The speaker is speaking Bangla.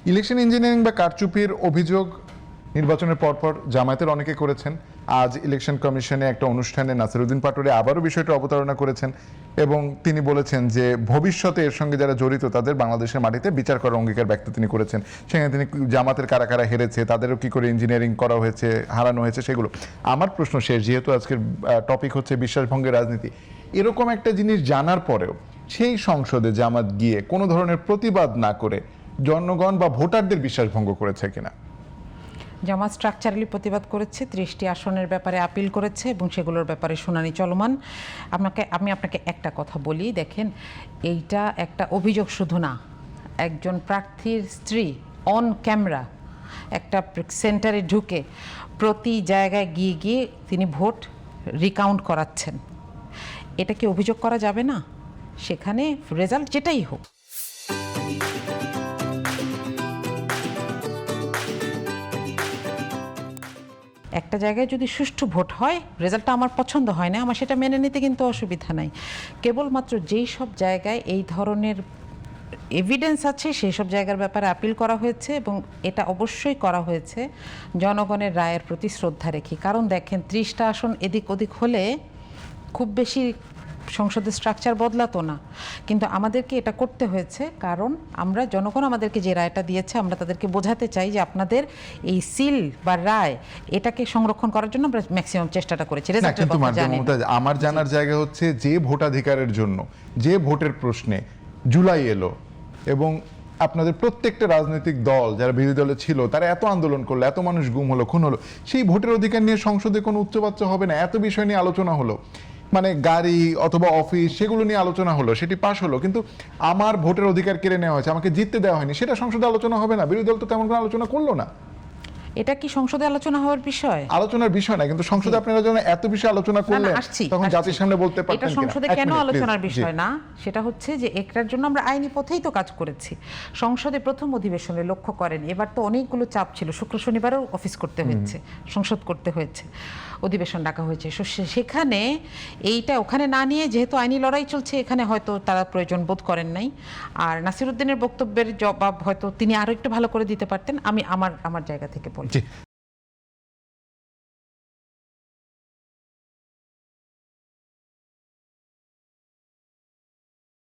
ইলেকশন ইঞ্জিনিয়ারিং বা কারচুপির অভিযোগ নির্বাচনের পরপর জামায়াতের অনেকে করেছেন। আজ ইলেকশন কমিশনে একটা অনুষ্ঠানে নাসিরউদ্দিন পাটোয়ারি আবারও বিষয়টা অবতারণা করেছেন এবং তিনি বলেছেন যে ভবিষ্যতে এর সঙ্গে যারা জড়িত তাদের বাংলাদেশের মাটিতে বিচার করার অঙ্গীকার ব্যক্ত তিনি করেছেন। সেখানে তিনি জামাতের কারা কারা হেরেছে, তাদেরও কি করে ইঞ্জিনিয়ারিং করা হয়েছে, হারানো হয়েছে সেগুলো। আমার প্রশ্ন শেষ, যেহেতু আজকের টপিক হচ্ছে বিশ্বাসভঙ্গের রাজনীতি, এরকম একটা জিনিস জানার পরেও সেই সংসদে জামাত গিয়ে কোনো ধরনের প্রতিবাদ না করে জনগণ বা ভোটারদের বিশ্বাসভঙ্গ করেছে কিনা? জামাত স্ট্রাকচারালি প্রতিবাদ করেছে, 30টি আসনের ব্যাপারে আপিল করেছে এবং সেগুলোর ব্যাপারে শুনানি চলমান। আমি আপনাকে একটা কথা বলি, দেখেন এইটা একটা অভিযোগ শুধু না, একজন প্রার্থীর স্ত্রী অন ক্যামেরা একটা সেন্টারে ঢুকে প্রতি জায়গায় গিয়ে গিয়ে তিনি ভোট রিকাউন্ট করাচ্ছেন। এটা কি অভিযোগ করা যাবে না? সেখানে রেজাল্ট যেটাই হোক, একটা জায়গায় যদি সুষ্ঠু ভোট হয়, রেজাল্টটা আমার পছন্দ হয় না, আমার সেটা মেনে নিতে কিন্তু অসুবিধা নাই। কেবলমাত্র যেই সব জায়গায় এই ধরনের এভিডেন্স আছে সেই সব জায়গার ব্যাপারে আপিল করা হয়েছে এবং এটা অবশ্যই করা হয়েছে জনগণের রায়ের প্রতি শ্রদ্ধা রেখে। কারণ দেখেন 30টা আসন এদিক ওদিক হলে খুব বেশি সংসদের স্ট্রাকচার বদলাতো না, কিন্তু আমাদেরকে এটা করতে হয়েছে কারণ আমরা জনগণ আমাদেরকে যে রায়টা দিয়েছে আমরা তাদেরকে বোঝাতে চাই যে আপনাদের এই সিল বা রায় এটাকে সংরক্ষণ করার জন্য আমরা ম্যাক্সিমাম চেষ্টাটা করেছি। কিন্তু আমার জানার জায়গা হচ্ছে যে ভোটাধিকারের জন্য যে ভোটের প্রশ্নে জুলাই এলো এবং আপনাদের প্রত্যেকটা রাজনৈতিক দল যারা বিরোধী দলে ছিল তারা এত আন্দোলন করলো, এত মানুষ গুম হলো, খুন হলো, সেই ভোটের অধিকার নিয়ে সংসদে কোনো উচ্চবাচ্য হবে না, এত বিষয় নিয়ে আলোচনা হলো, মানে গাড়ি অথবা অফিস সেগুলো নিয়ে আলোচনা হলো, সেটি পাশ হলো, কিন্তু আমার ভোটের অধিকার কেড়ে নেওয়া হয়েছে, আমাকে জিততে দেওয়া হয়নি, সেটা সংসদে আলোচনা হবে না। বিরোধী দল তো তেমন কোনো আলোচনা করলো না। এটা কি সংসদে আলোচনা হওয়ার বিষয়? আলোচনার বিষয় না, কিন্তু সংসদে আপনারা যখন এত বেশি আলোচনা করলেন তখন জাতির সামনে বলতে পারতেন এটা সংসদে কেন আলোচনার বিষয় না, সেটা হচ্ছে যে এটার জন্য আমরা আইনি পথেই তো কাজ করেছি। সংসদে প্রথম অধিবেশনে লক্ষ্য করেন এবার তো অনেকগুলো চাপ ছিল, শুক্র শনিবারও অফিস করতে হয়েছে, সংসদ করতে হয়েছে, অধিবেশন ডাকা হয়েছে। সেখানে এইটা ওখানে না নিয়ে যেহেতু আইনি লড়াই চলছে, এখানে হয়তো তারা প্রয়োজন বোধ করেন নাই। আর নাসিরউদ্দিনের বক্তব্যের জবাব হয়তো তিনি আরো একটু ভালো করে দিতে পারতেন, আমি আমার জায়গা থেকে বলছি।